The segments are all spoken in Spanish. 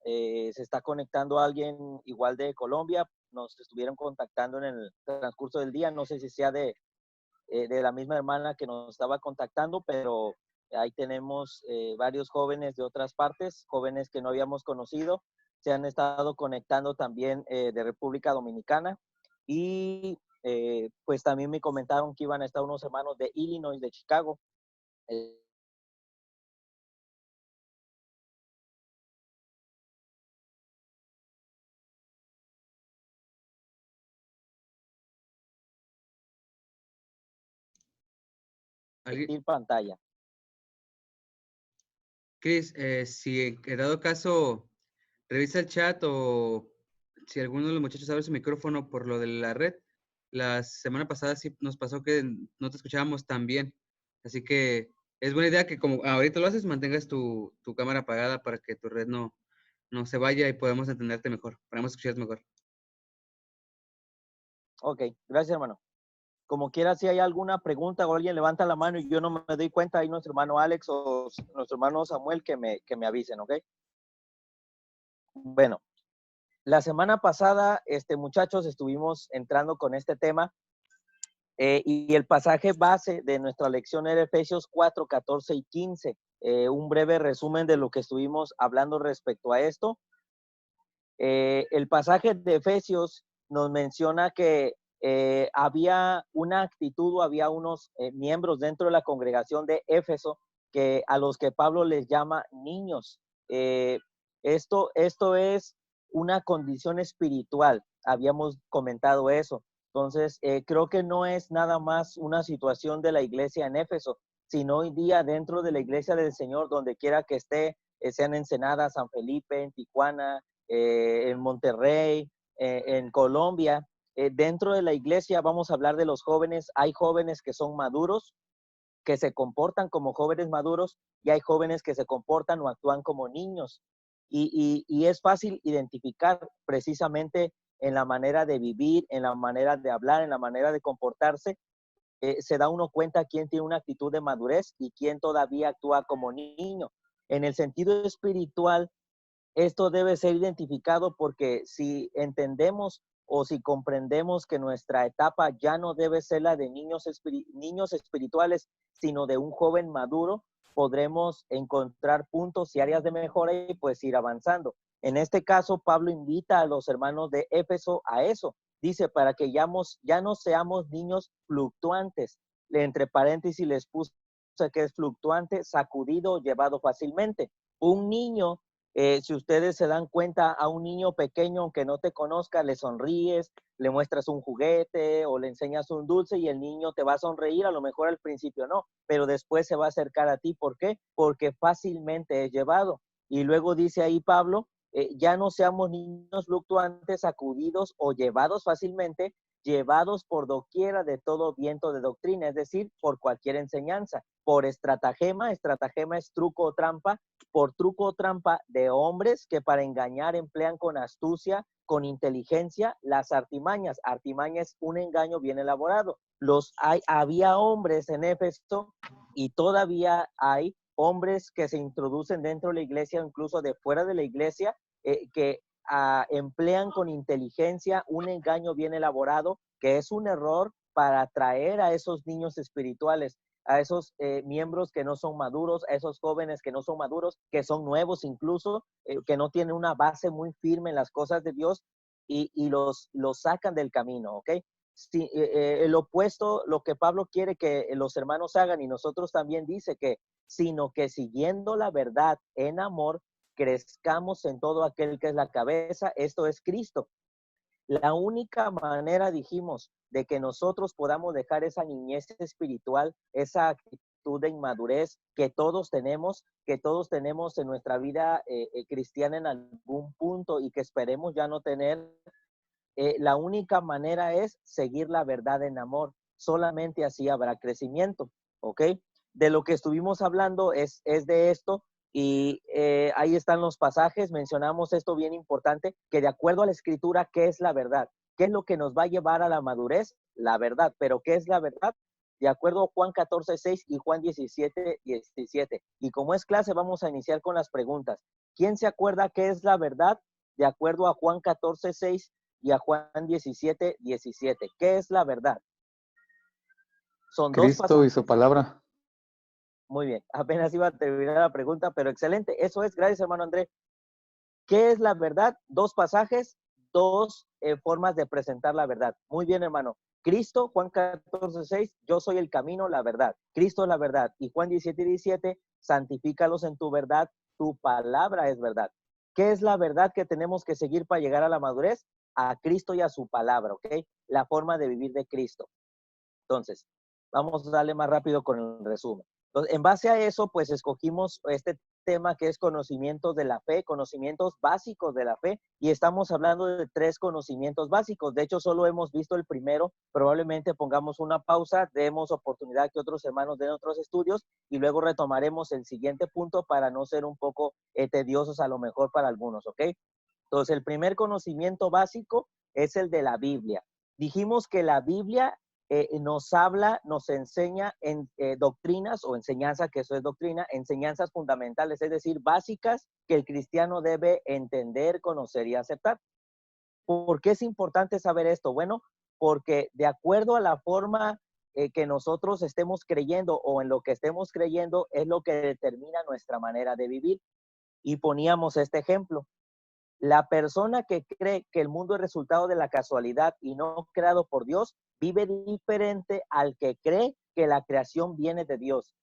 se está conectando alguien igual de Colombia. Nos estuvieron contactando en el transcurso del día. No sé si sea de la misma hermana que nos estaba contactando, pero ahí tenemos varios jóvenes de otras partes, jóvenes que no habíamos conocido. Se han estado conectando también de República Dominicana y pues también me comentaron que iban a estar unos hermanos de Illinois, de Chicago. ¿Alguien? Pantalla. Chris, si en dado caso revisa el chat o si alguno de los muchachos abre su micrófono por lo de la red, la semana pasada sí nos pasó que no te escuchábamos tan bien. Así que es buena idea que como ahorita lo haces, mantengas tu cámara apagada para que tu red no se vaya y podamos entenderte mejor, podamos escucharte mejor. Ok, gracias, hermano. Como quiera, si hay alguna pregunta o alguien levanta la mano y yo no me doy cuenta, ahí nuestro hermano Alex o nuestro hermano Samuel que me avisen, ¿ok? Bueno, la semana pasada, muchachos, estuvimos entrando con este tema y el pasaje base de nuestra lección era Efesios 4, 14 y 15. Un breve resumen de lo que estuvimos hablando respecto a esto. El pasaje de Efesios nos menciona que había una actitud o había unos miembros dentro de la congregación de Éfeso a los que Pablo les llama niños. Esto es una condición espiritual, habíamos comentado eso. Entonces, creo que no es nada más una situación de la iglesia en Éfeso, sino hoy día dentro de la iglesia del Señor, donde quiera que esté, sea en Ensenada, San Felipe, en Tijuana, en Monterrey, en Colombia. Dentro de la iglesia vamos a hablar de los jóvenes. Hay jóvenes que son maduros, que se comportan como jóvenes maduros, y hay jóvenes que se comportan o actúan como niños. Y es fácil identificar precisamente en la manera de vivir, en la manera de hablar, en la manera de comportarse. Se da uno cuenta quién tiene una actitud de madurez y quién todavía actúa como niño. En el sentido espiritual, esto debe ser identificado porque si entendemos o si comprendemos que nuestra etapa ya no debe ser la de niños espirituales, sino de un joven maduro, podremos encontrar puntos y áreas de mejora y pues ir avanzando. En este caso, Pablo invita a los hermanos de Éfeso a eso. Dice, para que ya no seamos niños fluctuantes. Entre paréntesis les puse que es fluctuante, sacudido, llevado fácilmente. Un niño, si ustedes se dan cuenta, a un niño pequeño, aunque no te conozca, le sonríes, le muestras un juguete o le enseñas un dulce y el niño te va a sonreír, a lo mejor al principio no, pero después se va a acercar a ti. ¿Por qué? Porque fácilmente es llevado. Y luego dice ahí Pablo, ya no seamos niños fluctuantes, sacudidos o llevados fácilmente, llevados por doquiera de todo viento de doctrina, es decir, por cualquier enseñanza, por estratagema es truco o trampa, por truco o trampa de hombres que para engañar emplean con astucia, con inteligencia, las artimañas. Artimaña es un engaño bien elaborado. Había hombres en Éfeso y todavía hay hombres que se introducen dentro de la iglesia, incluso de fuera de la iglesia, que emplean con inteligencia un engaño bien elaborado, que es un error para atraer a esos niños espirituales, a esos miembros que no son maduros, a esos jóvenes que no son maduros, que son nuevos incluso, que no tienen una base muy firme en las cosas de Dios y los sacan del camino, ¿ok? Sí, el opuesto, lo que Pablo quiere que los hermanos hagan y nosotros también dice que, sino que siguiendo la verdad en amor, crezcamos en todo aquel que es la cabeza, esto es Cristo. La única manera, dijimos, de que nosotros podamos dejar esa niñez espiritual, esa actitud de inmadurez que todos tenemos en nuestra vida cristiana en algún punto y que esperemos ya no tener, la única manera es seguir la verdad en amor. Solamente así habrá crecimiento, ¿ok? De lo que estuvimos hablando es de esto. Y ahí están los pasajes, mencionamos esto bien importante, que de acuerdo a la escritura, ¿qué es la verdad? ¿Qué es lo que nos va a llevar a la madurez? La verdad. ¿Pero qué es la verdad? De acuerdo a Juan 14:6 y Juan 17:17. Y como es clase, vamos a iniciar con las preguntas. ¿Quién se acuerda qué es la verdad? De acuerdo a Juan 14:6 y a Juan 17:17. ¿Qué es la verdad? Son dos Cristo y pasajes. su palabra. Muy bien, apenas iba a terminar la pregunta, pero excelente. Eso es, gracias hermano André. ¿Qué es la verdad? Dos pasajes, dos formas de presentar la verdad. Muy bien, hermano. Cristo, Juan 14:6, yo soy el camino, la verdad. Cristo es la verdad. Y Juan 17:17, santifícalos en tu verdad, tu palabra es verdad. ¿Qué es la verdad que tenemos que seguir para llegar a la madurez? A Cristo y a su palabra, ¿ok? La forma de vivir de Cristo. Entonces, vamos a darle más rápido con el resumen. Entonces, en base a eso, pues escogimos este tema que es conocimientos de la fe, conocimientos básicos de la fe, y estamos hablando de 3 conocimientos básicos. De hecho, solo hemos visto el primero. Probablemente pongamos una pausa, demos oportunidad que otros hermanos den otros estudios y luego retomaremos el siguiente punto para no ser un poco tediosos a lo mejor para algunos, ¿ok? Entonces, el primer conocimiento básico es el de la Biblia. Dijimos que la Biblia nos habla, nos enseña en doctrinas o enseñanza, que eso es doctrina, enseñanzas fundamentales, es decir, básicas que el cristiano debe entender, conocer y aceptar. ¿Por qué es importante saber esto? Bueno, porque de acuerdo a la forma que nosotros estemos creyendo o en lo que estemos creyendo es lo que determina nuestra manera de vivir. Y poníamos este ejemplo. La persona que cree que el mundo es resultado de la casualidad y no creado por Dios, vive diferente al que cree que la creación viene de Dios,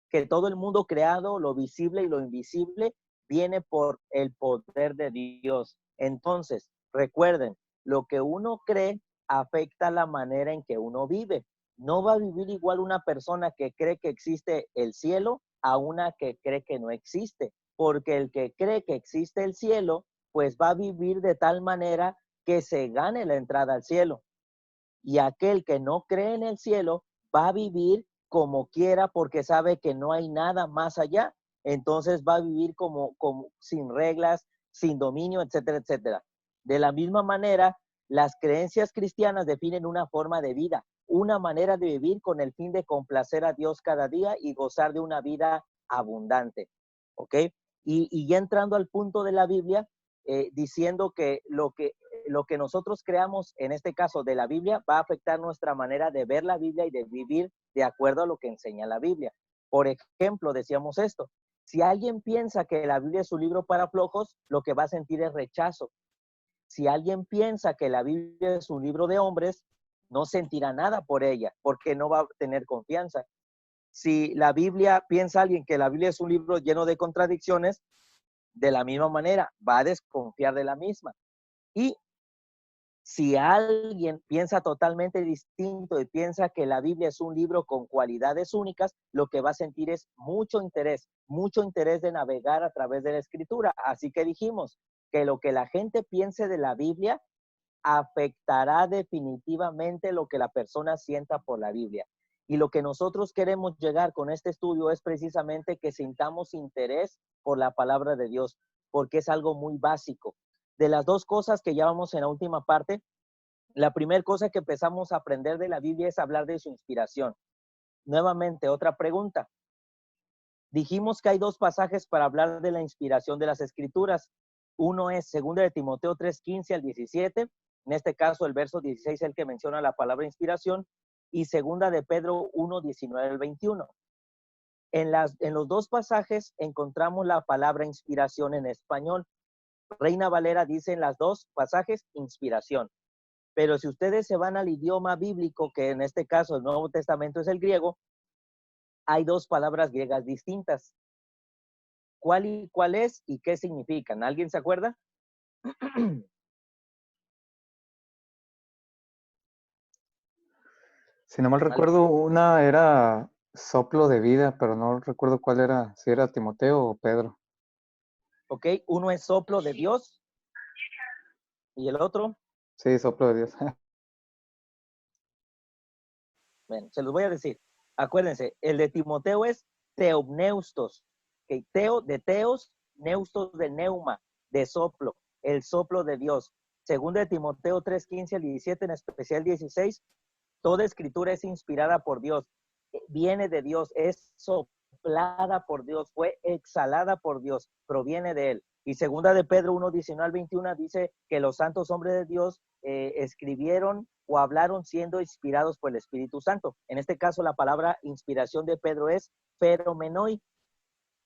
que todo el mundo creado, lo visible y lo invisible, viene por el poder de Dios. Entonces, recuerden, lo que uno cree afecta la manera en que uno vive. No va a vivir igual una persona que cree que existe el cielo a una que cree que no existe, porque el que cree que existe el cielo pues va a vivir de tal manera que se gane la entrada al cielo. Y aquel que no cree en el cielo va a vivir como quiera porque sabe que no hay nada más allá. Entonces va a vivir como sin reglas, sin dominio, etcétera, etcétera. De la misma manera, las creencias cristianas definen una forma de vida, una manera de vivir con el fin de complacer a Dios cada día y gozar de una vida abundante. ¿Ok? Y ya entrando al punto de la Biblia, diciendo que lo que nosotros creamos, en este caso de la Biblia, va a afectar nuestra manera de ver la Biblia y de vivir de acuerdo a lo que enseña la Biblia. Por ejemplo, decíamos esto, si alguien piensa que la Biblia es un libro para flojos, lo que va a sentir es rechazo. Si alguien piensa que la Biblia es un libro de hombres, no sentirá nada por ella, porque no va a tener confianza. Si la Biblia, piensa alguien que la Biblia es un libro lleno de contradicciones, de la misma manera va a desconfiar de la misma. Y si alguien piensa totalmente distinto y piensa que la Biblia es un libro con cualidades únicas, lo que va a sentir es mucho interés de navegar a través de la escritura. Así que dijimos que lo que la gente piense de la Biblia afectará definitivamente lo que la persona sienta por la Biblia. Y lo que nosotros queremos llegar con este estudio es precisamente que sintamos interés por la palabra de Dios, porque es algo muy básico. De las dos cosas que ya vamos en la última parte, la primera cosa que empezamos a aprender de la Biblia es hablar de su inspiración. Nuevamente, otra pregunta. Dijimos que hay dos pasajes para hablar de la inspiración de las Escrituras. Uno es 2 de Timoteo 3:15 al 17. En este caso, el verso 16 es el que menciona la palabra inspiración. Y 2 de Pedro 1:19 al 21. En los dos pasajes encontramos la palabra inspiración en español. Reina Valera dice en las dos pasajes inspiración. Pero si ustedes se van al idioma bíblico, que en este caso el Nuevo Testamento es el griego, hay dos palabras griegas distintas. ¿Cuál es y qué significan? ¿Alguien se acuerda? Si no mal recuerdo, una era soplo de vida, pero no recuerdo cuál era, si era Timoteo o Pedro. Ok, uno es soplo de Dios y el otro, Sí, soplo de Dios. bueno, se los voy a decir. Acuérdense, el de Timoteo es teopneustos, okay, teo de teos, neustos de neuma, de soplo, el soplo de Dios. Según de Timoteo 3:15 al 17, en especial 16, toda escritura es inspirada por Dios, viene de Dios, es soplada por Dios, fue exhalada por Dios, proviene de Él. Y segunda de Pedro 1, 19 al 21 dice que los santos hombres de Dios escribieron o hablaron siendo inspirados por el Espíritu Santo. En este caso, la palabra inspiración de Pedro es peromenoi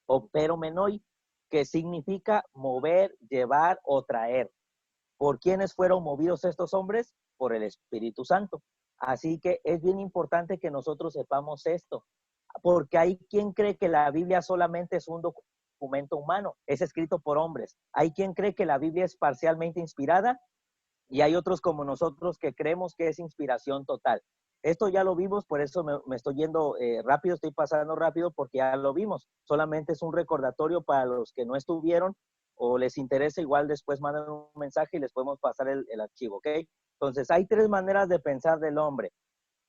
o peromenoi, que significa mover, llevar o traer. ¿Por quiénes fueron movidos estos hombres? Por el Espíritu Santo. Así que es bien importante que nosotros sepamos esto, porque hay quien cree que la Biblia solamente es un documento humano, es escrito por hombres. Hay quien cree que la Biblia es parcialmente inspirada y hay otros como nosotros que creemos que es inspiración total. Esto ya lo vimos, por eso me estoy yendo rápido, estoy pasando rápido porque ya lo vimos. Solamente es un recordatorio para los que no estuvieron o les interesa, igual después mandan un mensaje y les podemos pasar el archivo, ¿ok? Entonces, hay tres maneras de pensar del hombre.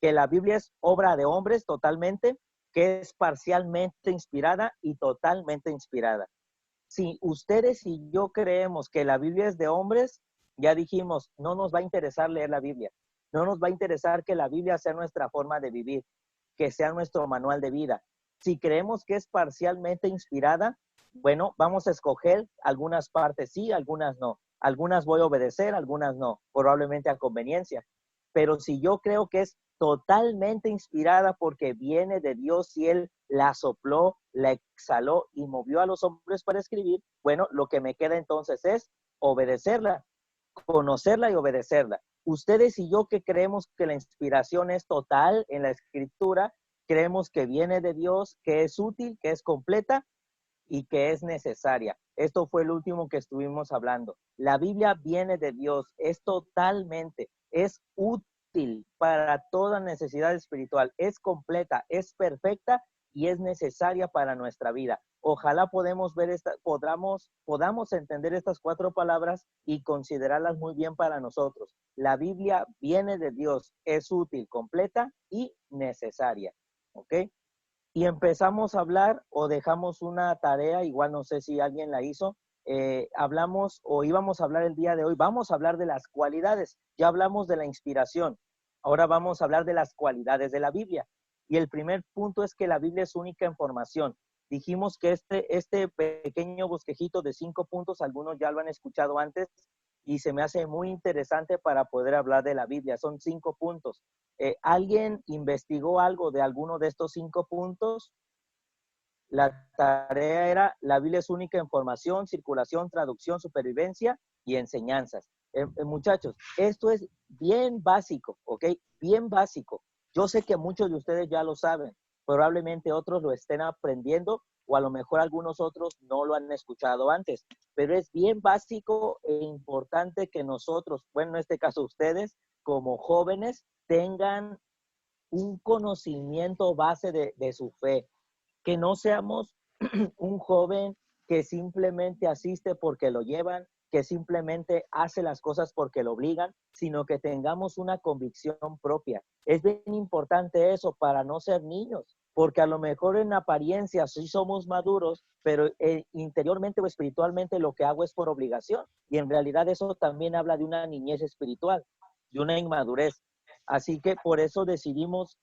Que la Biblia es obra de hombres totalmente, que es parcialmente inspirada y totalmente inspirada. Si ustedes y yo creemos que la Biblia es de hombres, ya dijimos, no nos va a interesar leer la Biblia. No nos va a interesar que la Biblia sea nuestra forma de vivir, que sea nuestro manual de vida. Si creemos que es parcialmente inspirada, bueno, vamos a escoger algunas partes sí, algunas no. Algunas voy a obedecer, algunas no, probablemente a conveniencia. Pero si yo creo que es totalmente inspirada porque viene de Dios y Él la sopló, la exhaló y movió a los hombres para escribir, bueno, lo que me queda entonces es obedecerla, conocerla y obedecerla. Ustedes y yo que creemos que la inspiración es total en la escritura, creemos que viene de Dios, que es útil, que es completa y que es necesaria. Esto fue el último que estuvimos hablando. La Biblia viene de Dios, es totalmente, es útil para toda necesidad espiritual, es completa, es perfecta y es necesaria para nuestra vida. Ojalá podamos entender estas cuatro palabras y considerarlas muy bien para nosotros. La Biblia viene de Dios, es útil, completa y necesaria. ¿Ok? Y empezamos a hablar o dejamos una tarea, igual no sé si alguien la hizo, hablamos o íbamos a hablar el día de hoy, vamos a hablar de las cualidades, ya hablamos de la inspiración, ahora vamos a hablar de las cualidades de la Biblia. Y el primer punto es que la Biblia es única en formación. Dijimos que este pequeño bosquejito de 5 puntos, algunos ya lo han escuchado antes, y se me hace muy interesante para poder hablar de la Biblia. Son 5 puntos. ¿Alguien investigó algo de alguno de estos 5 puntos? La tarea era, la Biblia es única en formación, circulación, traducción, supervivencia y enseñanzas. Muchachos, esto es bien básico, ¿ok? Bien básico. Yo sé que muchos de ustedes ya lo saben, probablemente otros lo estén aprendiendo o a lo mejor algunos otros no lo han escuchado antes, pero es bien básico e importante que nosotros, bueno, en este caso ustedes, como jóvenes, tengan un conocimiento base de su fe, que no seamos un joven que simplemente asiste porque lo llevan, que simplemente hace las cosas porque lo obligan, sino que tengamos una convicción propia. Es bien importante eso para no ser niños, porque a lo mejor en apariencia sí somos maduros, pero interiormente o espiritualmente lo que hago es por obligación. Y en realidad eso también habla de una niñez espiritual, de una inmadurez. Así que por eso decidimos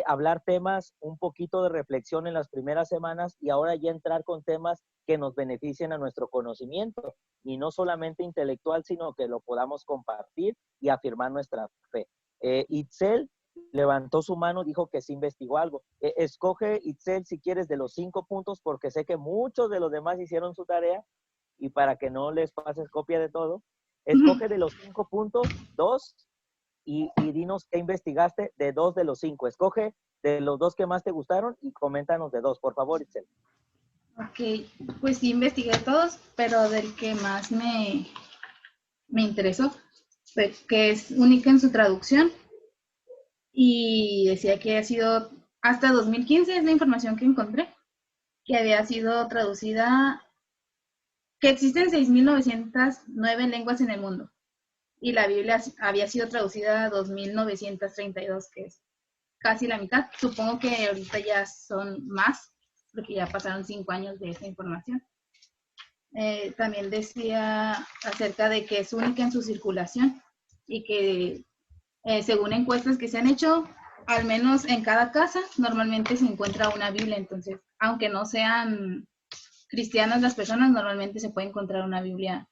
hablar temas, un poquito de reflexión en las primeras semanas y ahora ya entrar con temas que nos beneficien a nuestro conocimiento y no solamente intelectual, sino que lo podamos compartir y afirmar nuestra fe. Itzel levantó su mano, dijo que sí investigó algo. Escoge, Itzel, si quieres, de los 5 puntos, porque sé que muchos de los demás hicieron su tarea y para que no les pases copia de todo, escoge de los 5 puntos, 2 y dinos qué investigaste de 2 de los 5. Escoge de los 2 que más te gustaron y coméntanos de 2, por favor, Itzel. Ok, pues sí investigué todos, pero del que más me interesó fue que es única en su traducción y decía que ha sido hasta 2015, es la información que encontré, que había sido traducida, que existen 6.909 lenguas en el mundo y la Biblia había sido traducida a 2.932, que es casi la mitad. Supongo que ahorita ya son más, porque ya pasaron 5 años de esa información. También decía acerca de que es única en su circulación y que según encuestas que se han hecho, al menos en cada casa normalmente se encuentra una Biblia. Entonces, aunque no sean cristianas las personas, normalmente se puede encontrar una Biblia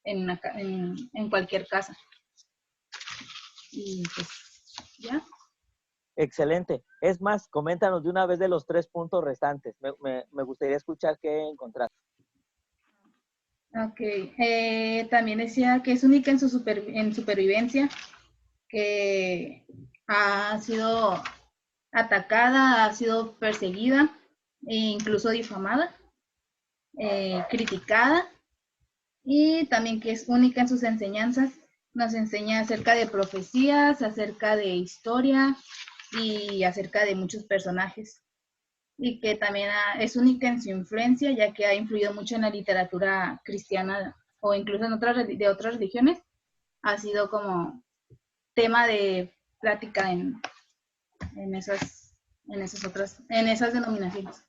en cualquier casa. Y pues, ya. Excelente. Es más, coméntanos de una vez de los 3 puntos restantes. Me gustaría escuchar qué encontraste. Ok. También decía que es única en su supervivencia, que ha sido atacada, ha sido perseguida e incluso difamada, criticada, y también que es única en sus enseñanzas. Nos enseña acerca de profecías, acerca de historia y acerca de muchos personajes. Y que también es única en su influencia, ya que ha influido mucho en la literatura cristiana o incluso en de otras religiones. Ha sido como tema de plática en esas denominaciones.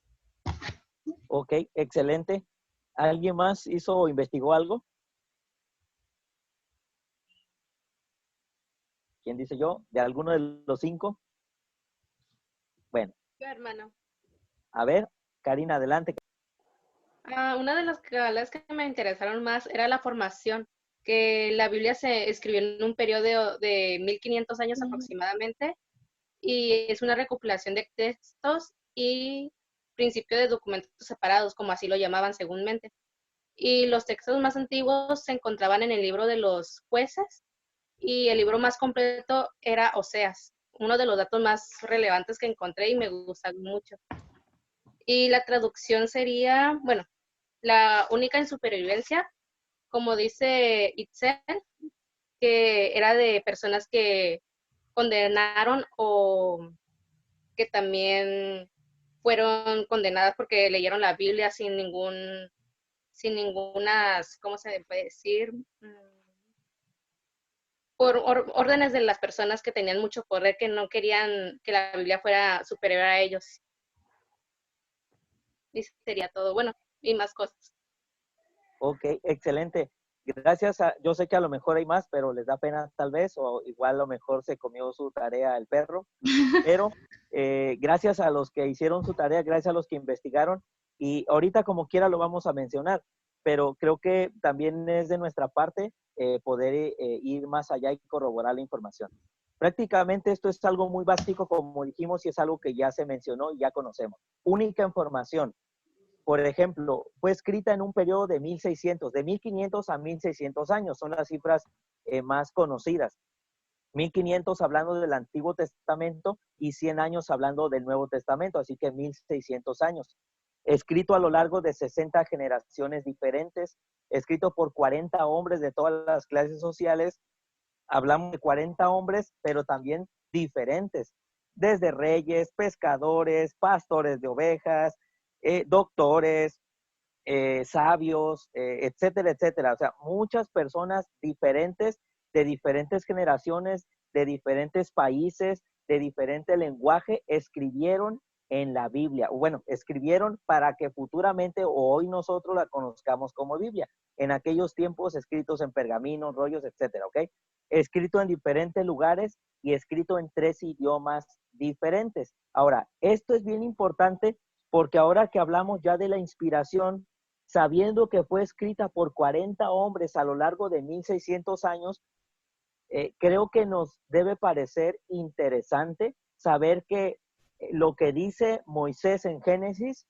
Ok, excelente. ¿Alguien más hizo o investigó algo? ¿Quién dice yo? ¿De alguno de los 5? Bueno, Yo, hermano. a ver, Karina, adelante. Una de las que me interesaron más era la formación, que la Biblia se escribió en un periodo de 1500 años aproximadamente, y es una recopilación de textos y principio de documentos separados, como así lo llamaban segúnmente. Y los textos más antiguos se encontraban en el libro de los jueces, y el libro más completo era Oseas, uno de los datos más relevantes que encontré y me gusta mucho. Y la traducción sería, bueno, la única en supervivencia, como dice Itzel, que era de personas que condenaron o que también fueron condenadas porque leyeron la Biblia sin ninguna, ¿cómo se puede decir? Por órdenes de las personas que tenían mucho poder, que no querían que la Biblia fuera superior a ellos. Y sería todo, bueno, y más cosas. Ok, excelente. Gracias yo sé que a lo mejor hay más, pero les da pena tal vez, o igual a lo mejor se comió su tarea el perro, pero gracias a los que hicieron su tarea, gracias a los que investigaron, y ahorita como quiera lo vamos a mencionar, pero creo que también es de nuestra parte poder ir más allá y corroborar la información. Prácticamente esto es algo muy básico, como dijimos, y es algo que ya se mencionó y ya conocemos. Única información. Por ejemplo, fue escrita en un periodo de 1600, de 1500 a 1600 años, son las cifras más conocidas. 1500 hablando del Antiguo Testamento y 100 años hablando del Nuevo Testamento, así que 1600 años. Escrito a lo largo de 60 generaciones diferentes, escrito por 40 hombres de todas las clases sociales. Hablamos de 40 hombres, pero también diferentes, desde reyes, pescadores, pastores de ovejas, doctores, sabios, etcétera, etcétera. O sea, muchas personas diferentes, de diferentes generaciones, de diferentes países, de diferente lenguaje, escribieron en la Biblia. Bueno, escribieron para que futuramente o hoy nosotros la conozcamos como Biblia. En aquellos tiempos escritos en pergaminos, rollos, etcétera, ¿ok? Escrito en diferentes lugares y escrito en 3 idiomas diferentes. Ahora, esto es bien importante porque ahora que hablamos ya de la inspiración, sabiendo que fue escrita por 40 hombres a lo largo de 1600 años, creo que nos debe parecer interesante saber que lo que dice Moisés en Génesis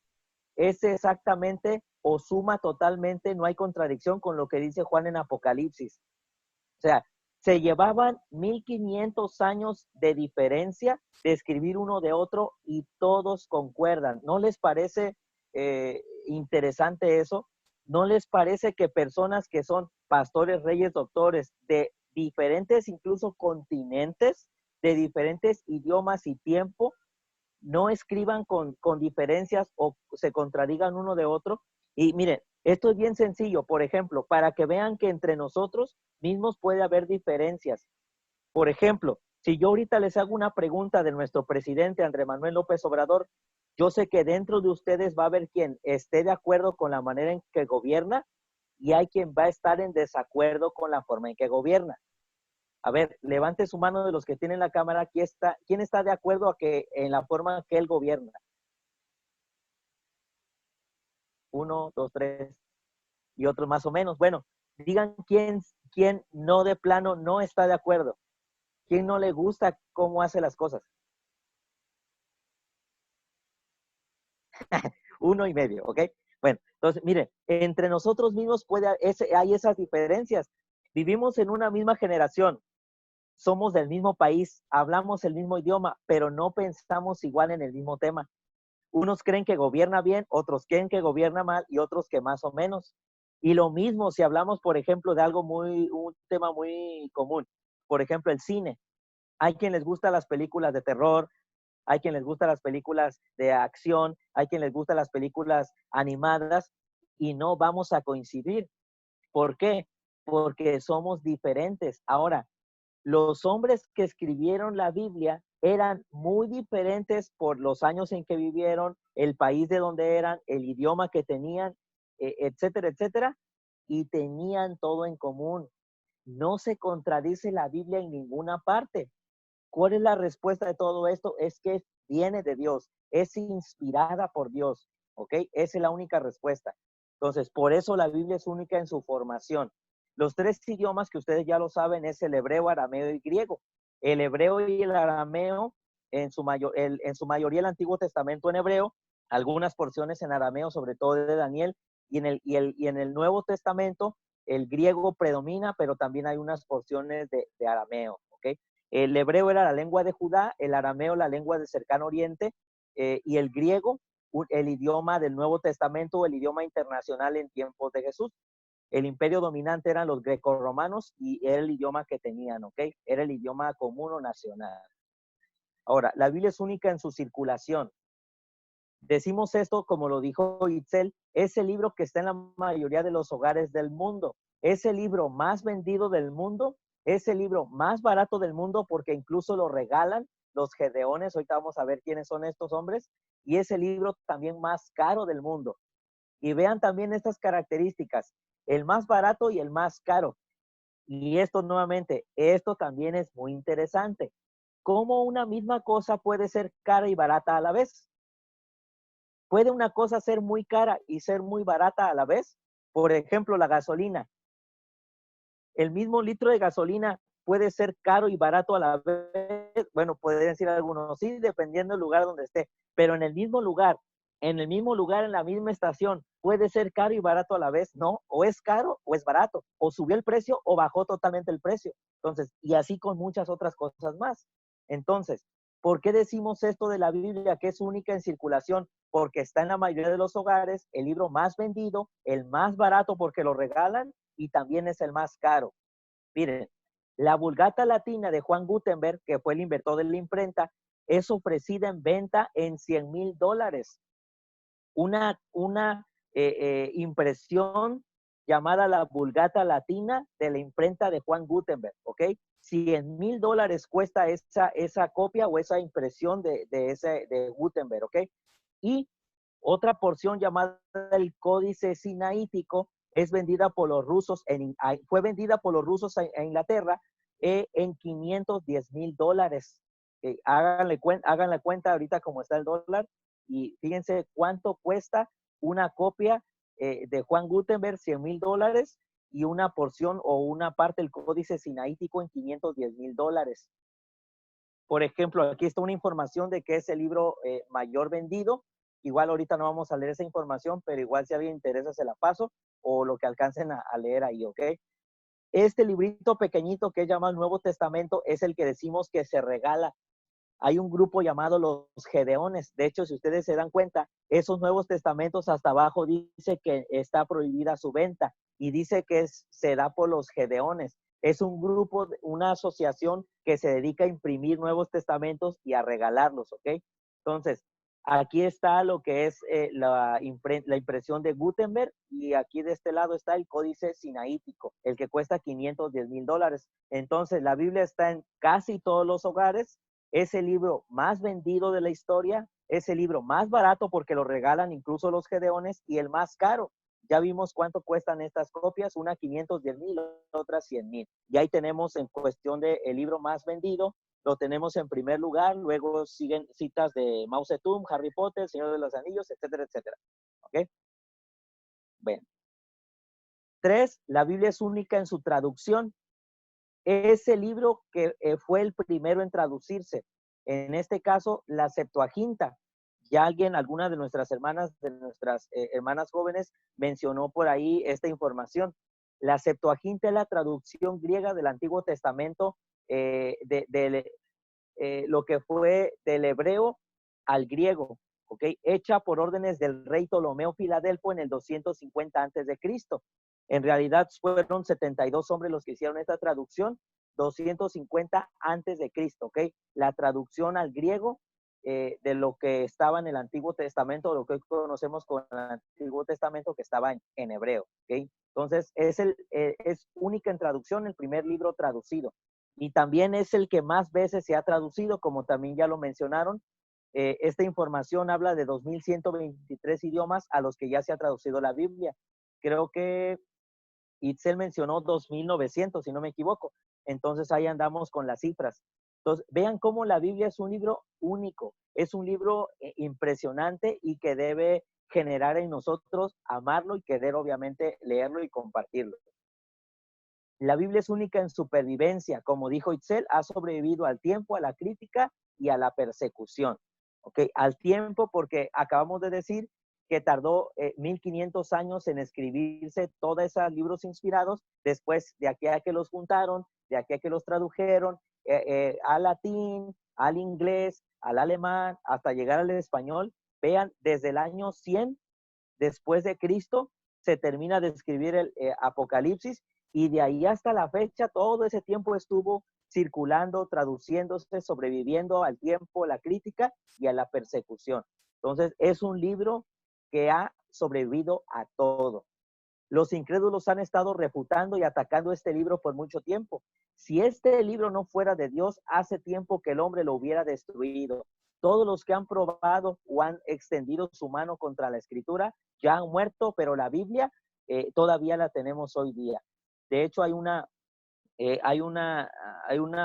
es exactamente o suma totalmente, no hay contradicción con lo que dice Juan en Apocalipsis. O sea, se llevaban 1500 años de diferencia de escribir uno de otro y todos concuerdan. ¿No les parece interesante eso? ¿No les parece que personas que son pastores, reyes, doctores de diferentes incluso continentes, de diferentes idiomas y tiempo, no escriban con diferencias o se contradigan uno de otro? Y miren, esto es bien sencillo. Por ejemplo, para que vean que entre nosotros mismos puede haber diferencias. Por ejemplo, si yo ahorita les hago una pregunta de nuestro presidente Andrés Manuel López Obrador, yo sé que dentro de ustedes va a haber quien esté de acuerdo con la manera en que gobierna y hay quien va a estar en desacuerdo con la forma en que gobierna. A ver, levante su mano de los que tienen la cámara. ¿Quién está de acuerdo en la forma en que él gobierna? 1, 2, 3 y otros más o menos. Bueno, digan quién no de plano no está de acuerdo. ¿Quién no le gusta cómo hace las cosas? 1,5, ¿ok? Bueno, entonces, miren, entre nosotros mismos hay esas diferencias. Vivimos en una misma generación, somos del mismo país, hablamos el mismo idioma, pero no pensamos igual en el mismo tema. Unos creen que gobierna bien, otros creen que gobierna mal y otros que más o menos. Y lo mismo si hablamos, por ejemplo, de un tema muy común, por ejemplo, el cine. Hay quien les gusta las películas de terror, hay quien les gusta las películas de acción, hay quien les gusta las películas animadas y no vamos a coincidir. ¿Por qué? Porque somos diferentes. Ahora, los hombres que escribieron la Biblia eran muy diferentes por los años en que vivieron, el país de donde eran, el idioma que tenían, etcétera, etcétera, y tenían todo en común. No se contradice la Biblia en ninguna parte. ¿Cuál es la respuesta de todo esto? Es que viene de Dios, es inspirada por Dios, ¿ok? Esa es la única respuesta. Entonces, por eso la Biblia es única en su formación. Los tres idiomas que ustedes ya lo saben es el hebreo, arameo y griego. El hebreo y el arameo, en su mayoría el Antiguo Testamento en hebreo, algunas porciones en arameo, sobre todo de Daniel, y en el Nuevo Testamento el griego predomina, pero también hay unas porciones de arameo, ¿ok? El hebreo era la lengua de Judá, el arameo la lengua del cercano oriente, y el griego el idioma del Nuevo Testamento, el idioma internacional en tiempos de Jesús. El imperio dominante eran los grecorromanos y era el idioma que tenían, ¿ok? Era el idioma común o nacional. Ahora, la Biblia es única en su circulación. Decimos esto, como lo dijo Itzel, es el libro que está en la mayoría de los hogares del mundo. Es el libro más vendido del mundo, es el libro más barato del mundo porque incluso lo regalan los gedeones. Ahorita vamos a ver quiénes son estos hombres. Y es el libro también más caro del mundo. Y vean también estas características, el más barato y el más caro. Y esto nuevamente, esto también es muy interesante. ¿Cómo una misma cosa puede ser cara y barata a la vez? ¿Puede una cosa ser muy cara y ser muy barata a la vez? Por ejemplo, la gasolina. El mismo litro de gasolina puede ser caro y barato a la vez. Bueno, pueden decir algunos, sí, dependiendo del lugar donde esté, pero en el mismo lugar, en la misma estación, puede ser caro y barato a la vez. No, o es caro o es barato, o subió el precio o bajó totalmente el precio. Entonces, y así con muchas otras cosas más. Entonces, ¿por qué decimos esto de la Biblia que es única en circulación? Porque está en la mayoría de los hogares, el libro más vendido, el más barato porque lo regalan y también es el más caro. Miren, la Vulgata Latina de Juan Gutenberg, que fue el inventor de la imprenta, es ofrecida en venta en $100,000. Una impresión llamada la Vulgata Latina de la imprenta de Juan Gutenberg, ¿ok? $100,000 cuesta esa copia o esa impresión de Gutenberg, ¿ok? Y otra porción llamada el Códice Sinaítico es vendida por los rusos, fue vendida por los rusos en Inglaterra en $510,000. Háganle cuenta ahorita cómo está el dólar y fíjense cuánto cuesta una copia de Juan Gutenberg, $100,000, y una porción o una parte del Códice Sinaítico en $510,000. Por ejemplo, aquí está una información de que es el libro mayor vendido. Igual ahorita no vamos a leer esa información, pero igual si a alguien interesa se la paso o lo que alcancen a leer ahí, ¿ok? Este librito pequeñito que es llamado Nuevo Testamento es el que decimos que se regala. Hay un grupo llamado los Gedeones. De hecho, si ustedes se dan cuenta, esos Nuevos Testamentos hasta abajo dice que está prohibida su venta y dice que se da por los Gedeones. Es un grupo, una asociación que se dedica a imprimir Nuevos Testamentos y a regalarlos, ¿ok? Entonces, aquí está lo que es la impresión de Gutenberg y aquí de este lado está el Códice Sinaítico, el que cuesta $510,000. Entonces, la Biblia está en casi todos los hogares. Es el libro más vendido de la historia, es el libro más barato porque lo regalan incluso los gedeones y el más caro. Ya vimos cuánto cuestan estas copias, una 510,000, otra 100,000. Y ahí tenemos en cuestión de el libro más vendido, lo tenemos en primer lugar, luego siguen citas de Mao Zedong, Harry Potter, Señor de los Anillos, etcétera, etcétera. ¿Ok? Bueno. 3, la Biblia es única en su traducción. Ese libro que fue el primero en traducirse, en este caso, la Septuaginta. Ya alguna de nuestras hermanas jóvenes, mencionó por ahí esta información. La Septuaginta es la traducción griega del Antiguo Testamento, lo que fue del hebreo al griego, ¿ok? Hecha por órdenes del rey Ptolomeo Filadelfo en el 250 a.C. En realidad fueron 72 hombres los que hicieron esta traducción, 250 a.C., ¿ok? La traducción al griego de lo que estaba en el Antiguo Testamento, lo que hoy conocemos como el Antiguo Testamento, que estaba en hebreo, ¿ok? Entonces, es única en traducción, el primer libro traducido. Y también es el que más veces se ha traducido, como también ya lo mencionaron. Esta información habla de 2.123 idiomas a los que ya se ha traducido la Biblia. Creo que Itzel mencionó 2.900, si no me equivoco. Entonces ahí andamos con las cifras. Entonces, vean cómo la Biblia es un libro único, es un libro impresionante y que debe generar en nosotros amarlo y querer obviamente leerlo y compartirlo. La Biblia es única en supervivencia, como dijo Itzel, ha sobrevivido al tiempo, a la crítica y a la persecución. ¿Ok? Al tiempo, porque acabamos de decir que tardó 1500 años en escribirse todos esos libros inspirados, después de aquí a que los juntaron, de aquí a que los tradujeron al latín, al inglés, al alemán, hasta llegar al español. Vean, desde el año 100 después de Cristo se termina de escribir el Apocalipsis, y de ahí hasta la fecha todo ese tiempo estuvo circulando, traduciéndose, sobreviviendo al tiempo, la crítica y a la persecución. Entonces es un libro que ha sobrevivido a todo. Los incrédulos han estado refutando y atacando este libro por mucho tiempo. Si este libro no fuera de Dios, hace tiempo que el hombre lo hubiera destruido. Todos los que han probado o han extendido su mano contra la escritura ya han muerto, pero la Biblia todavía la tenemos hoy día. De hecho, hay una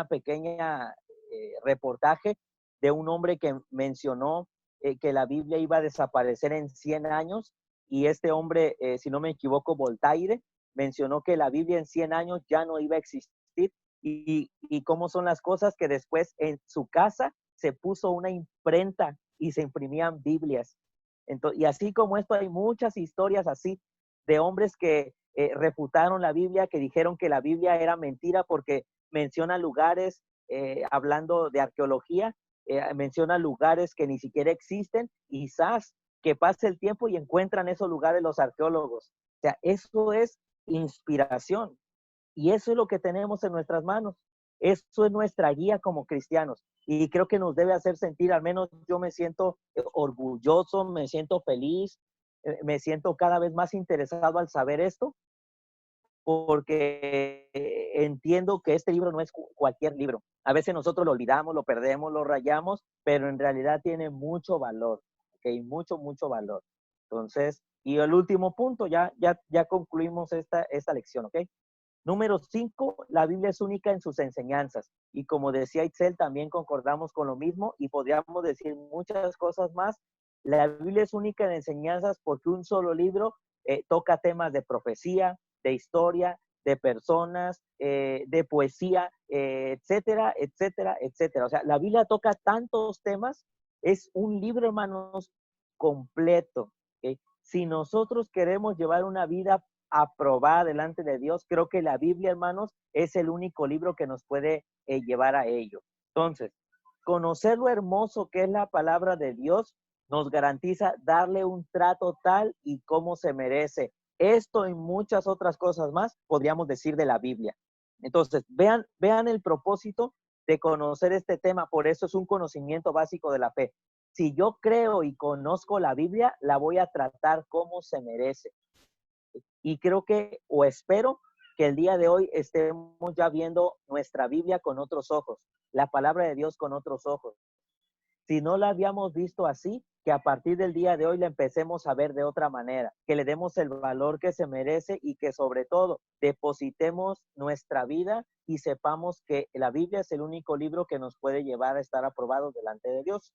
pequeña reportaje de un hombre que mencionó que la Biblia iba a desaparecer en 100 años, y este hombre, si no me equivoco, Voltaire, mencionó que la Biblia en 100 años ya no iba a existir, y cómo son las cosas, que después en su casa se puso una imprenta y se imprimían Biblias. Entonces, y así como esto, hay muchas historias así de hombres que refutaron la Biblia, que dijeron que la Biblia era mentira porque menciona lugares, hablando de arqueología, menciona lugares que ni siquiera existen, y quizás que pase el tiempo y encuentran esos lugares los arqueólogos. O sea, eso es inspiración, y eso es lo que tenemos en nuestras manos. Eso es nuestra guía como cristianos, y creo que nos debe hacer sentir, al menos yo me siento orgulloso, me siento feliz, me siento cada vez más interesado al saber esto, porque entiendo que este libro no es cualquier libro. A veces nosotros lo olvidamos, lo perdemos, lo rayamos, pero en realidad tiene mucho valor, ¿ok? Mucho, mucho valor. Entonces, y el último punto, ya concluimos esta lección, ¿ok? Número 5, la Biblia es única en sus enseñanzas. Y como decía Itzel, también concordamos con lo mismo, y podríamos decir muchas cosas más. La Biblia es única en enseñanzas porque un solo libro toca temas de profecía, de historia, de personas, de poesía, etcétera, etcétera, etcétera. O sea, la Biblia toca tantos temas, es un libro, hermanos, completo. ¿Okay? Si nosotros queremos llevar una vida aprobada delante de Dios, creo que la Biblia, hermanos, es el único libro que nos puede llevar a ello. Entonces, conocer lo hermoso que es la palabra de Dios nos garantiza darle un trato tal y como se merece. Esto y muchas otras cosas más podríamos decir de la Biblia. Entonces, vean el propósito de conocer este tema. Por eso es un conocimiento básico de la fe. Si yo creo y conozco la Biblia, la voy a tratar como se merece. Y creo que, o espero, que el día de hoy estemos ya viendo nuestra Biblia con otros ojos, la palabra de Dios con otros ojos. Si no la habíamos visto así, que a partir del día de hoy la empecemos a ver de otra manera, que le demos el valor que se merece, y que sobre todo depositemos nuestra vida y sepamos que la Biblia es el único libro que nos puede llevar a estar aprobados delante de Dios.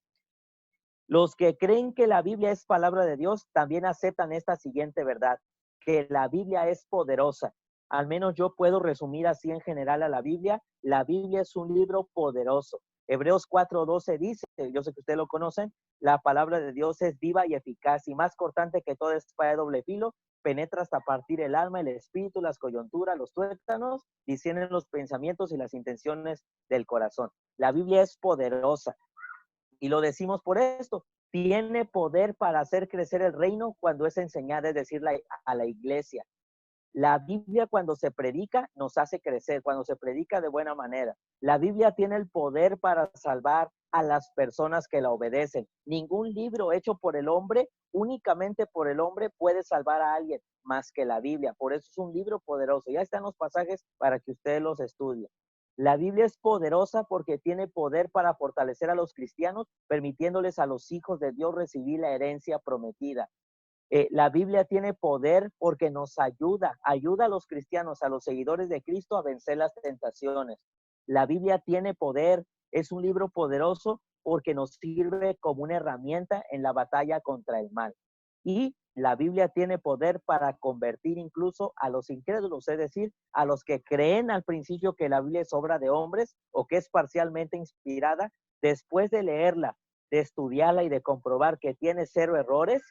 Los que creen que la Biblia es palabra de Dios también aceptan esta siguiente verdad: que la Biblia es poderosa. Al menos yo puedo resumir así en general a la Biblia. La Biblia es un libro poderoso. Hebreos 4:12 dice, yo sé que ustedes lo conocen, la palabra de Dios es viva y eficaz y más cortante que toda espada de doble filo, penetra hasta partir el alma, el espíritu, las coyunturas, los tuétanos, discierne los pensamientos y las intenciones del corazón. La Biblia es poderosa y lo decimos por esto. Tiene poder para hacer crecer el reino cuando es enseñada, es decir, a la iglesia. La Biblia cuando se predica nos hace crecer, cuando se predica de buena manera. La Biblia tiene el poder para salvar a las personas que la obedecen. Ningún libro hecho por el hombre, únicamente por el hombre, puede salvar a alguien más que la Biblia. Por eso es un libro poderoso. Ya están los pasajes para que ustedes los estudien. La Biblia es poderosa porque tiene poder para fortalecer a los cristianos, permitiéndoles a los hijos de Dios recibir la herencia prometida. La Biblia tiene poder porque nos ayuda a los cristianos, a los seguidores de Cristo a vencer las tentaciones. La Biblia tiene poder, es un libro poderoso porque nos sirve como una herramienta en la batalla contra el mal. Y la Biblia tiene poder para convertir incluso a los incrédulos, es decir, a los que creen al principio que la Biblia es obra de hombres o que es parcialmente inspirada, después de leerla, de estudiarla y de comprobar que tiene 0 errores,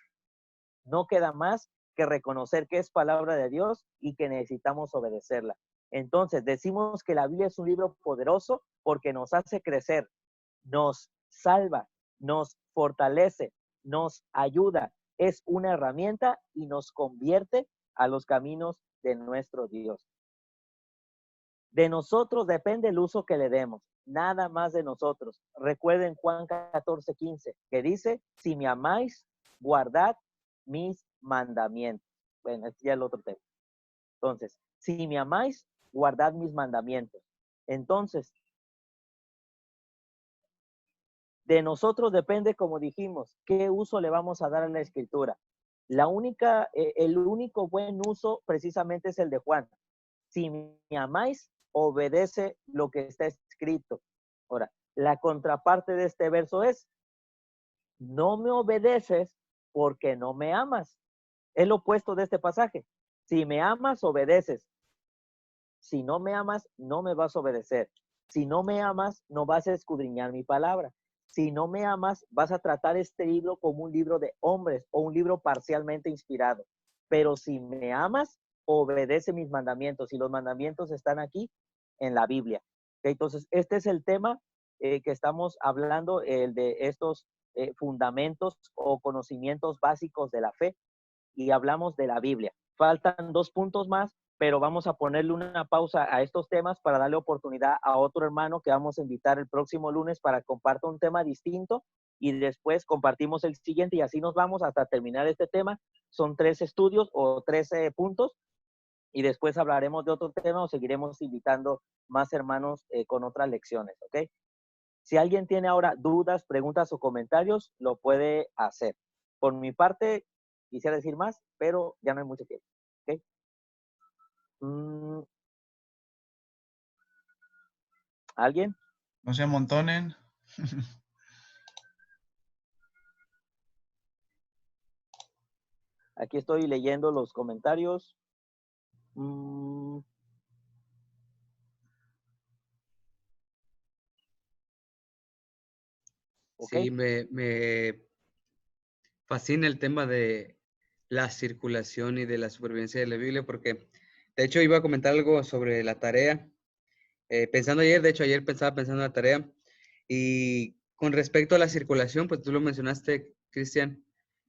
no queda más que reconocer que es palabra de Dios y que necesitamos obedecerla. Entonces, decimos que la Biblia es un libro poderoso porque nos hace crecer, nos salva, nos fortalece, nos ayuda. Es una herramienta y nos convierte a los caminos de nuestro Dios. De nosotros depende el uso que le demos, nada más de nosotros. Recuerden Juan 14:15, que dice, si me amáis, guardad mis mandamientos. Bueno, este ya es el otro tema. Entonces, si me amáis, guardad mis mandamientos. Entonces, de nosotros depende, como dijimos, qué uso le vamos a dar a la escritura. El único buen uso precisamente es el de Juan. Si me amáis, obedece lo que está escrito. Ahora, la contraparte de este verso es, no me obedeces porque no me amas. Es lo opuesto de este pasaje. Si me amas, obedeces. Si no me amas, no me vas a obedecer. Si no me amas, no vas a escudriñar mi palabra. Si no me amas, vas a tratar este libro como un libro de hombres o un libro parcialmente inspirado. Pero si me amas, obedece mis mandamientos. Y los mandamientos están aquí en la Biblia. Entonces, este es el tema que estamos hablando, el de estos fundamentos o conocimientos básicos de la fe. Y hablamos de la Biblia. Faltan 2 puntos más, pero vamos a ponerle una pausa a estos temas para darle oportunidad a otro hermano que vamos a invitar el próximo lunes para compartir un tema distinto y después compartimos el siguiente y así nos vamos hasta terminar este tema. Son 3 estudios o 13 puntos y después hablaremos de otro tema o seguiremos invitando más hermanos con otras lecciones, ¿ok? Si alguien tiene ahora dudas, preguntas o comentarios, lo puede hacer. Por mi parte, quisiera decir más, pero ya no hay mucho tiempo. ¿Okay? ¿Alguien? No se amontonen. Aquí estoy leyendo los comentarios. Okay. Sí, me fascina el tema de la circulación y de la supervivencia de la Biblia, porque de hecho iba a comentar algo sobre la tarea. Pensando ayer, de hecho ayer pensando en la tarea, y con respecto a la circulación, pues tú lo mencionaste, Cristian,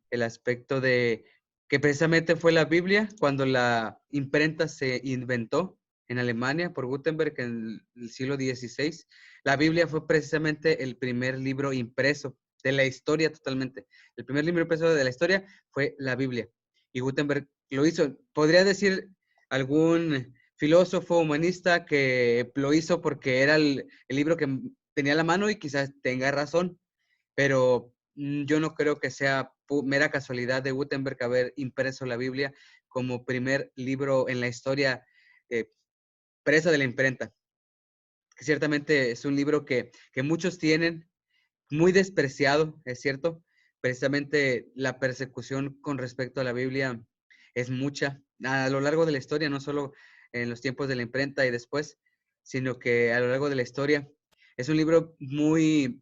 el aspecto de que precisamente fue la Biblia cuando la imprenta se inventó en Alemania por Gutenberg en el siglo XVI. La Biblia fue precisamente el primer libro impreso de la historia totalmente. El primer libro impreso de la historia fue la Biblia. Y Gutenberg lo hizo. Podría decir algún filósofo humanista que lo hizo porque era el libro que tenía a la mano y quizás tenga razón, pero yo no creo que sea mera casualidad de Gutenberg haber impreso la Biblia como primer libro en la historia presa de la imprenta. Que ciertamente es un libro que muchos tienen muy despreciado, es cierto. Precisamente la persecución con respecto a la Biblia es mucha. a lo largo de la historia, no solo en los tiempos de la imprenta y después, sino que a lo largo de la historia. Es un libro muy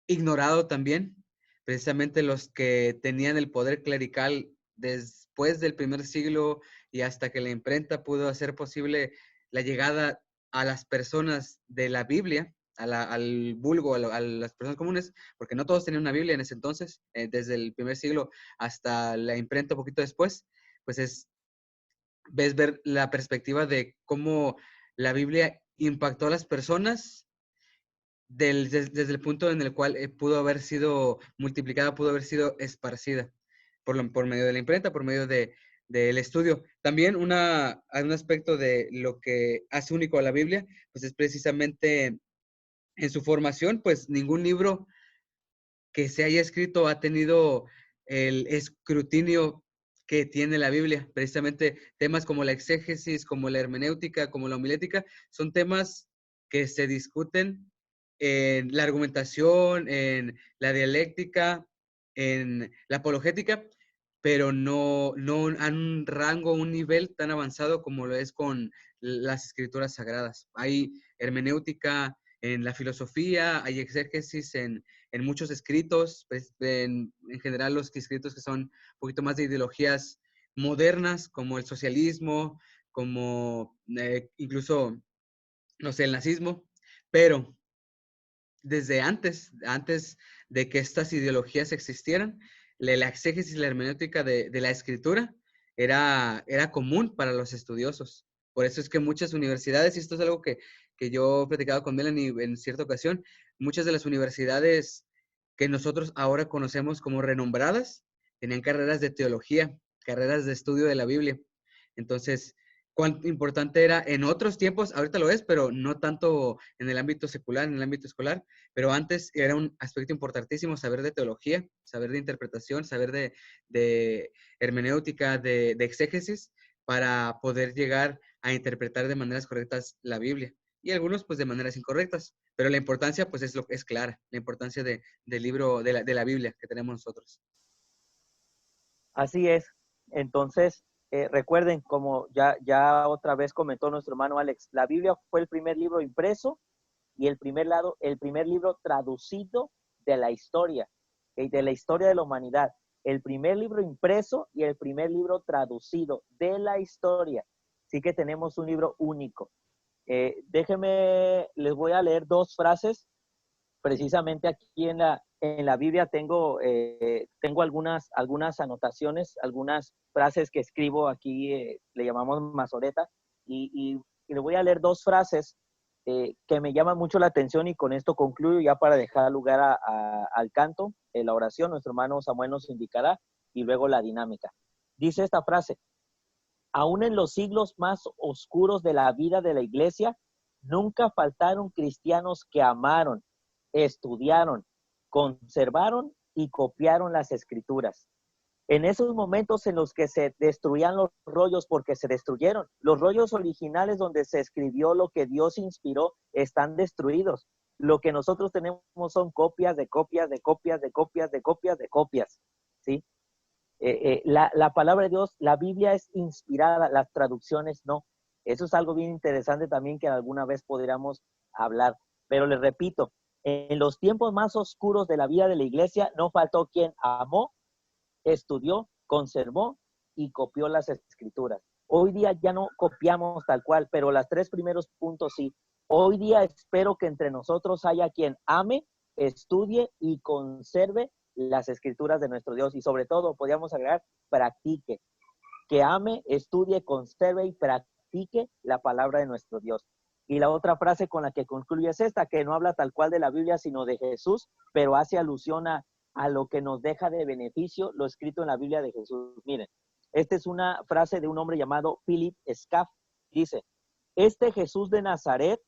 ignorado también. Precisamente los que tenían el poder clerical después del primer siglo y hasta que la imprenta pudo hacer posible la llegada a las personas de la Biblia, al vulgo, a las personas comunes, porque no todos tenían una Biblia en ese entonces, desde el primer siglo hasta la imprenta un poquito después, pues ves ver la perspectiva de cómo la Biblia impactó a las personas desde el punto en el cual pudo haber sido multiplicada, pudo haber sido esparcida por medio de la imprenta, por medio del estudio. También un aspecto de lo que hace único a la Biblia, pues es precisamente en su formación, pues ningún libro que se haya escrito ha tenido el escrutinio que tiene la Biblia. Precisamente temas como la exégesis, como la hermenéutica, como la homilética, son temas que se discuten en la argumentación, en la dialéctica, en la apologética, pero no a un rango, un nivel tan avanzado como lo es con las escrituras sagradas. Hay hermenéutica en la filosofía, hay exégesis en muchos escritos, pues, en general los escritos que son un poquito más de ideologías modernas, como el socialismo, como incluso, no sé, el nazismo, pero desde antes de que estas ideologías existieran, la exégesis y la hermenéutica de la escritura era común para los estudiosos. Por eso es que muchas universidades, y esto es algo que yo he platicado con Melanie en cierta ocasión, muchas de las universidades que nosotros ahora conocemos como renombradas, tenían carreras de teología, carreras de estudio de la Biblia. Entonces, cuán importante era en otros tiempos, ahorita lo es, pero no tanto en el ámbito secular, en el ámbito escolar, pero antes era un aspecto importantísimo saber de teología, saber de interpretación, saber de hermenéutica, de exégesis, para poder llegar a interpretar de maneras correctas la Biblia. Y algunos, pues, de maneras incorrectas. Pero la importancia, pues, es clara, la importancia del libro, de la Biblia que tenemos nosotros. Así es. Entonces, recuerden, como ya otra vez comentó nuestro hermano Alex, la Biblia fue el primer libro impreso y el primer libro traducido de la historia, de la historia de la humanidad. El primer libro impreso y el primer libro traducido de la historia. Así que tenemos un libro único. Déjenme, les voy a leer dos frases. Precisamente aquí en la Biblia tengo algunas anotaciones, algunas frases que escribo aquí, le llamamos masoreta, y le voy a leer dos frases que me llaman mucho la atención, y con esto concluyo ya para dejar lugar al canto, la oración. Nuestro hermano Samuel nos indicará, y luego la dinámica. Dice esta frase: aún en los siglos más oscuros de la vida de la iglesia, nunca faltaron cristianos que amaron, estudiaron, conservaron y copiaron las escrituras. En esos momentos en los que se destruían los rollos, porque se destruyeron, los rollos originales donde se escribió lo que Dios inspiró están destruidos. Lo que nosotros tenemos son copias de copias, de copias, de copias, de copias, de copias, ¿sí? La palabra de Dios, la Biblia es inspirada, las traducciones no. Eso es algo bien interesante también que alguna vez podríamos hablar. Pero les repito, en los tiempos más oscuros de la vida de la iglesia no faltó quien amó, estudió, conservó y copió las escrituras. Hoy día ya no copiamos tal cual, pero los tres primeros puntos sí. Hoy día espero que entre nosotros haya quien ame, estudie y conserve las escrituras de nuestro Dios, y sobre todo, podríamos agregar, practique. Que ame, estudie, conserve y practique la palabra de nuestro Dios. Y la otra frase con la que concluye es esta, que no habla tal cual de la Biblia, sino de Jesús, pero hace alusión a lo que nos deja de beneficio lo escrito en la Biblia de Jesús. Miren, esta es una frase de un hombre llamado Philip Scaff. Dice: este Jesús de Nazaret,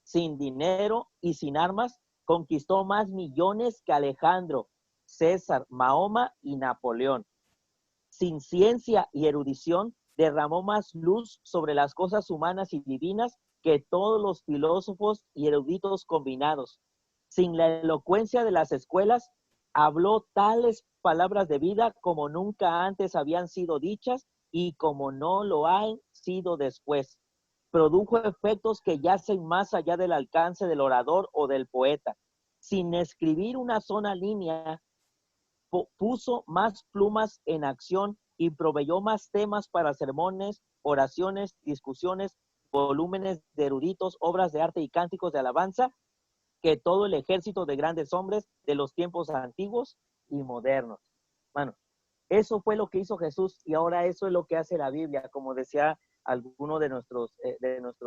sin dinero y sin armas, conquistó más millones que Alejandro, César, Mahoma y Napoleón. Sin ciencia y erudición, derramó más luz sobre las cosas humanas y divinas que todos los filósofos y eruditos combinados. Sin la elocuencia de las escuelas, habló tales palabras de vida como nunca antes habían sido dichas y como no lo han sido después. Produjo efectos que yacen más allá del alcance del orador o del poeta. Sin escribir una sola línea, puso más plumas en acción y proveyó más temas para sermones, oraciones, discusiones, volúmenes de eruditos, obras de arte y cánticos de alabanza que todo el ejército de grandes hombres de los tiempos antiguos y modernos. Bueno, eso fue lo que hizo Jesús y ahora eso es lo que hace la Biblia, como decía alguno de nuestros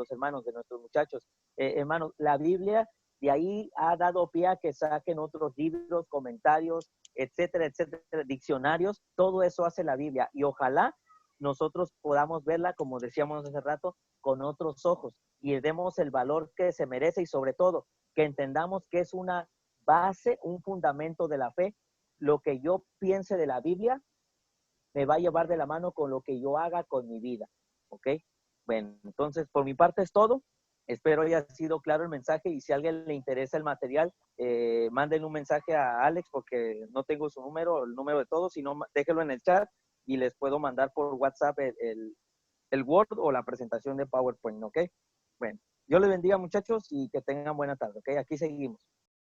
hermanos, de nuestros muchachos. Hermanos, la Biblia de ahí ha dado pie a que saquen otros libros, comentarios, etcétera, etcétera, diccionarios. Todo eso hace la Biblia y ojalá nosotros podamos verla, como decíamos hace rato, con otros ojos y le demos el valor que se merece y sobre todo que entendamos que es una base, un fundamento de la fe. Lo que yo piense de la Biblia me va a llevar de la mano con lo que yo haga con mi vida, ¿ok? Bueno, entonces por mi parte es todo. Espero haya sido claro el mensaje y si a alguien le interesa el material, manden un mensaje a Alex porque no tengo su número, el número de todos, sino déjenlo en el chat y les puedo mandar por WhatsApp el Word o la presentación de PowerPoint, ¿ok? Bueno, Dios les bendiga muchachos y que tengan buena tarde, ¿ok? Aquí seguimos.